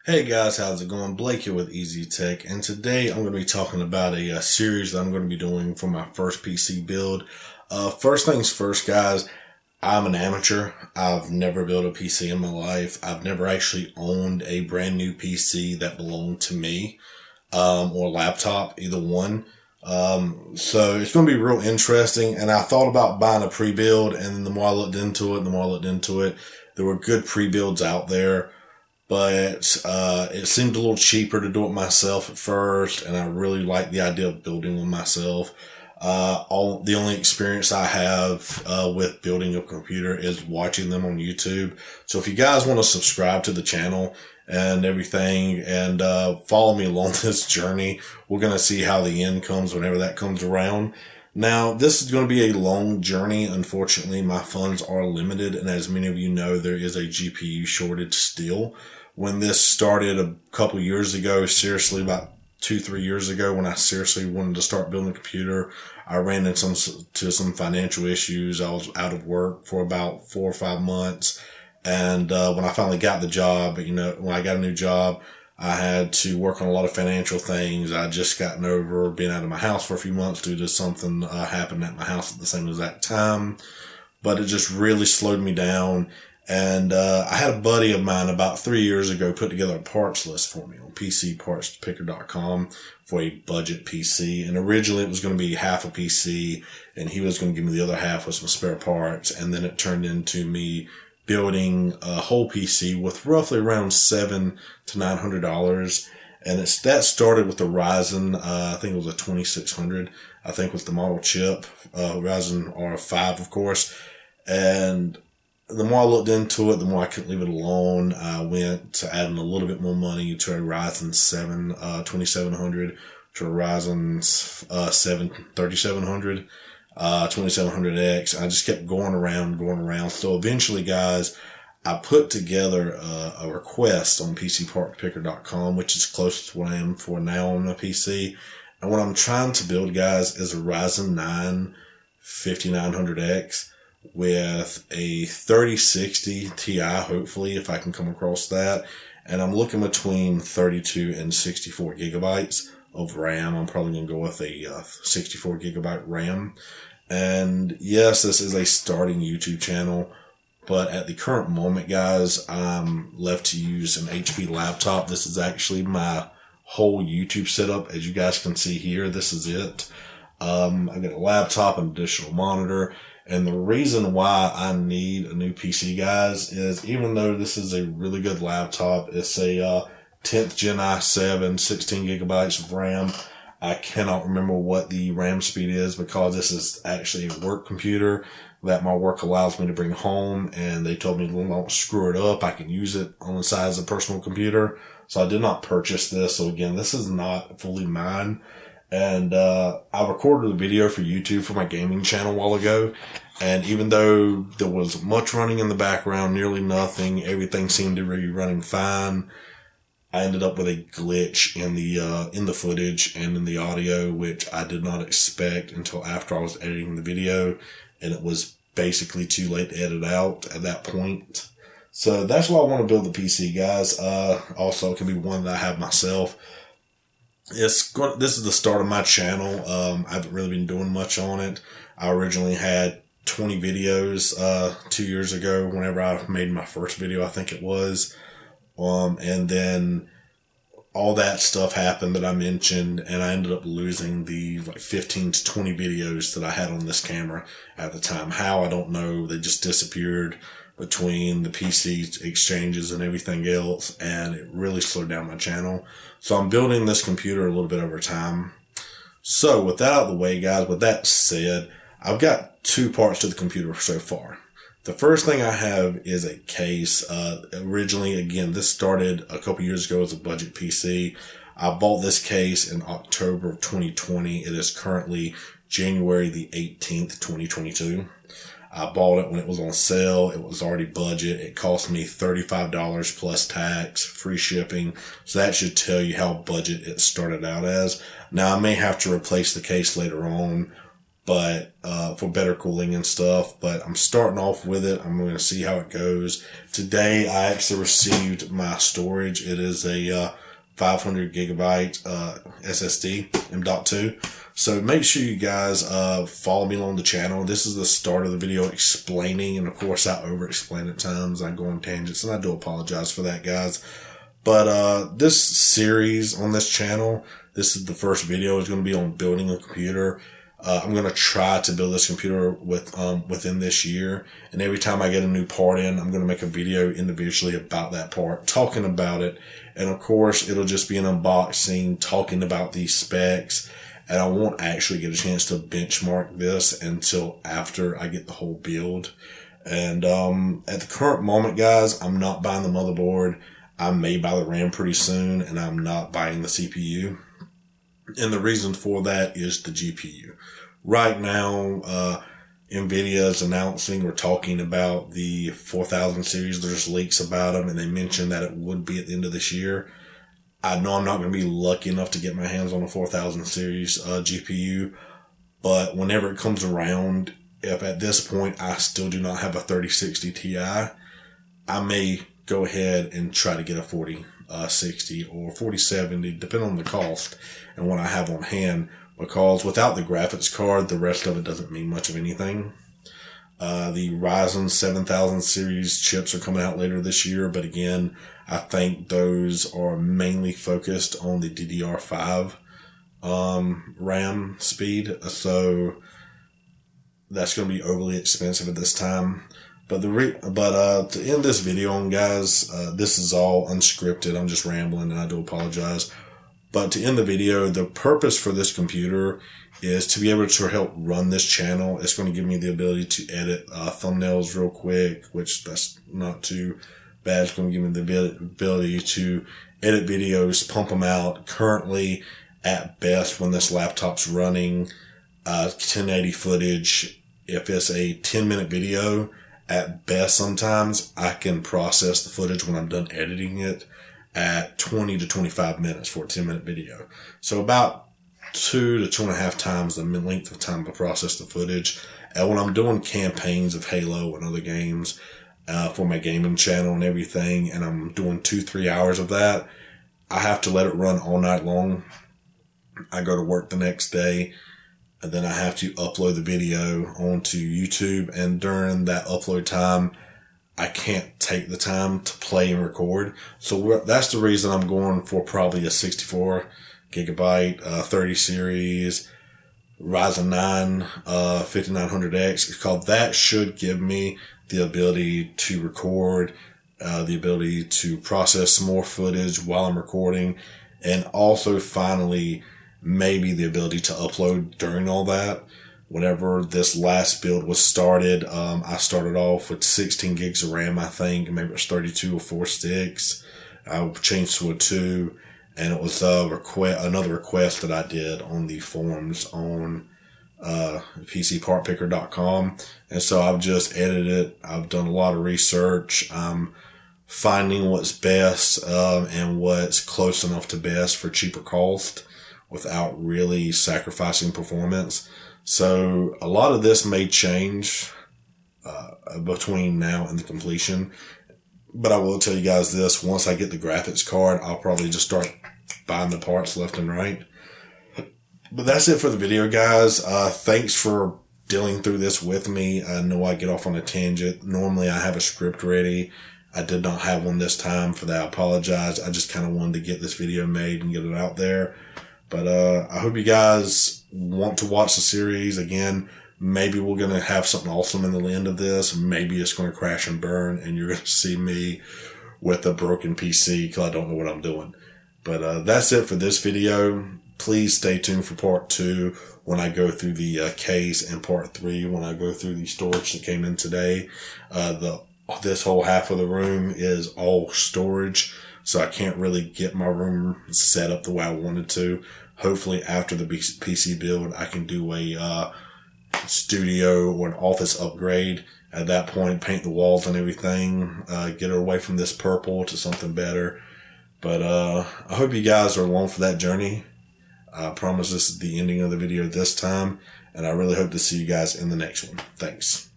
Hey guys, how's it going? Blake here with Easy Tech, and today I'm going to be talking about a series that I'm going to be doing for my first PC build. First things first, guys, I'm an amateur. I've never built a PC in my life. I've never actually owned a brand new PC that belonged to me, or laptop, either one. So it's going to be real interesting, and I thought about buying a pre-build, and the more I looked into it, there were good pre-builds out there. But it seemed a little cheaper to do it myself at first, and I really like the idea of building one myself. The only experience I have with building a computer is watching them on YouTube. So if you guys want to subscribe to the channel and everything, and follow me along this journey, we're going to see how the end comes whenever that comes around. Now, this is going to be a long journey. Unfortunately, my funds are limited, and as many of you know, there is a GPU shortage still. When this started a couple years ago, seriously about 2-3 years ago, when I seriously wanted to start building a computer, I ran into some financial issues. I was out of work for about 4 or 5 months. And when I finally got the job, when I got a new job, I had to work on a lot of financial things. I just gotten over being out of my house for a few months due to something happening at my house at the same exact time. But it just really slowed me down. And I had a buddy of mine about 3 years ago put together a parts list for me on PCPartsPicker.com for a budget PC. And originally it was going to be half a PC, and he was going to give me the other half with some spare parts. And then it turned into me building a whole PC with roughly around $700 to $900. And that started with the Ryzen, I think it was a 2600, I think with the model chip, Ryzen R5, of course. And the more I looked into it, the more I couldn't leave it alone. I went to adding a little bit more money to a Ryzen 7 2700, to a Ryzen 7 3700, 2700X. I just kept going around. So eventually, guys, I put together a request on PCPartsPicker.com, which is close to what I am for now on my PC. And what I'm trying to build, guys, is a Ryzen 9 5900X. With a 3060 Ti, hopefully, if I can come across that. And I'm looking between 32 and 64 gigabytes of RAM. I'm probably going to go with a 64 gigabyte RAM. And yes, this is a starting YouTube channel, but at the current moment, guys, I'm left to use an HP laptop. This is actually my whole YouTube setup. As you guys can see here, this is it. I've got a laptop, an additional monitor. And the reason why I need a new PC, guys, is even though this is a really good laptop, it's a 10th Gen i7, 16 gigabytes of RAM. I cannot remember what the RAM speed is because this is actually a work computer that my work allows me to bring home. And they told me, don't screw it up. I can use it on the side as a personal computer. So I did not purchase this. So again, this is not fully mine. And I recorded a video for YouTube for my gaming channel a while ago. And even though there was much running in the background, nearly nothing, everything seemed to be running fine, I ended up with a glitch in the footage and in the audio, which I did not expect until after I was editing the video. And it was basically too late to edit out at that point. So that's why I want to build the PC, guys. Also, it can be one that I have myself. This is the start of my channel. I haven't really been doing much on it. I originally had 20 videos 2 years ago whenever I made my first video, I think it was. And then all that stuff happened that I mentioned, and I ended up losing the 15 to 20 videos that I had on this camera at the time. How, I don't know. They just disappeared between the PC exchanges and everything else, and it really slowed down my channel. So I'm building this computer a little bit over time. So with that out of the way, guys, with that said, I've got 2 parts to the computer so far. The first thing I have is a case. Originally, again, this started a couple years ago as a budget PC. I bought this case in October of 2020. It is currently January the 18th, 2022. I bought it when it was on sale. It was already budget. It cost me $35 plus tax, free shipping. So that should tell you how budget it started out as. Now, I may have to replace the case later on but for better cooling and stuff. But I'm starting off with it. I'm going to see how it goes. Today I actually received my storage. It is a 500 gigabyte SSD M.2. So make sure you guys follow me on the channel. This is the start of the video explaining, and of course I over explain at times. I go on tangents, and I do apologize for that, guys. But this series on this channel, this is the first video, is going to be on building a computer. I'm going to try to build this computer within this year. And every time I get a new part in, I'm going to make a video individually about that part, talking about it. And of course, it'll just be an unboxing, talking about these specs. And I won't actually get a chance to benchmark this until after I get the whole build. And at the current moment, guys, I'm not buying the motherboard. I may buy the RAM pretty soon, and I'm not buying the CPU. And the reason for that is the GPU. Right now, NVIDIA is announcing or talking about the 4000 series. There's leaks about them, and they mentioned that it would be at the end of this year. I know I'm not going to be lucky enough to get my hands on a 4000 series GPU, but whenever it comes around, if at this point I still do not have a 3060 Ti, I may go ahead and try to get a 4060 or 4070, depending on the cost and what I have on hand, because without the graphics card, the rest of it doesn't mean much of anything. The Ryzen 7000 series chips are coming out later this year, but again, I think those are mainly focused on the DDR5 RAM speed, so that's going to be overly expensive at this time. But to end this video on, guys, this is all unscripted. I'm just rambling, and I do apologize. But to end the video, the purpose for this computer is to be able to help run this channel. It's going to give me the ability to edit thumbnails real quick, which that's not too bad. It's going to give me the ability to edit videos, pump them out. Currently, at best, when this laptop's running 1080 footage, if it's a 10-minute video, at best sometimes I can process the footage when I'm done editing it at 20 to 25 minutes for a 10-minute video. So about 2 to 2.5 times the length of time to process the footage. And when I'm doing campaigns of Halo and other games for my gaming channel and everything, and I'm doing 2-3 hours of that, I have to let it run all night long. I go to work the next day, and then I have to upload the video onto YouTube. And during that upload time, I can't take the time to play and record. So that's the reason I'm going for probably a 64 gigabyte 30 series Ryzen 9 5900X. Because that should give me the ability to record, the ability to process some more footage while I'm recording, and also finally maybe the ability to upload during all that. Whenever this last build was started, I started off with 16 gigs of RAM, I think. Maybe it was 32 or 4 sticks. I changed to a 2, and it was another request that I did on the forums on PCPartPicker.com. And so I've just edited it. I've done a lot of research. I'm finding what's best and what's close enough to best for cheaper cost without really sacrificing performance. So a lot of this may change between now and the completion. But I will tell you guys this, once I get the graphics card, I'll probably just start buying the parts left and right. But that's it for the video, guys. Thanks for dealing through this with me. I know I get off on a tangent. Normally I have a script ready. I did not have one this time. For that, I apologize. I just kind of wanted to get this video made and get it out there. But I hope you guys want to watch the series. Again, maybe we're going to have something awesome in the end of this. Maybe it's going to crash and burn, and you're going to see me with a broken PC because I don't know what I'm doing. But that's it for this video. Please stay tuned for part 2 when I go through the case, and part 3 when I go through the storage that came in today. This whole half of the room is all storage, so I can't really get my room set up the way I wanted to. Hopefully after the PC build, I can do a studio or an office upgrade. At that point, paint the walls and everything, get it away from this purple to something better. But I hope you guys are along for that journey. I promise this is the ending of the video this time. and I really hope to see you guys in the next one. Thanks.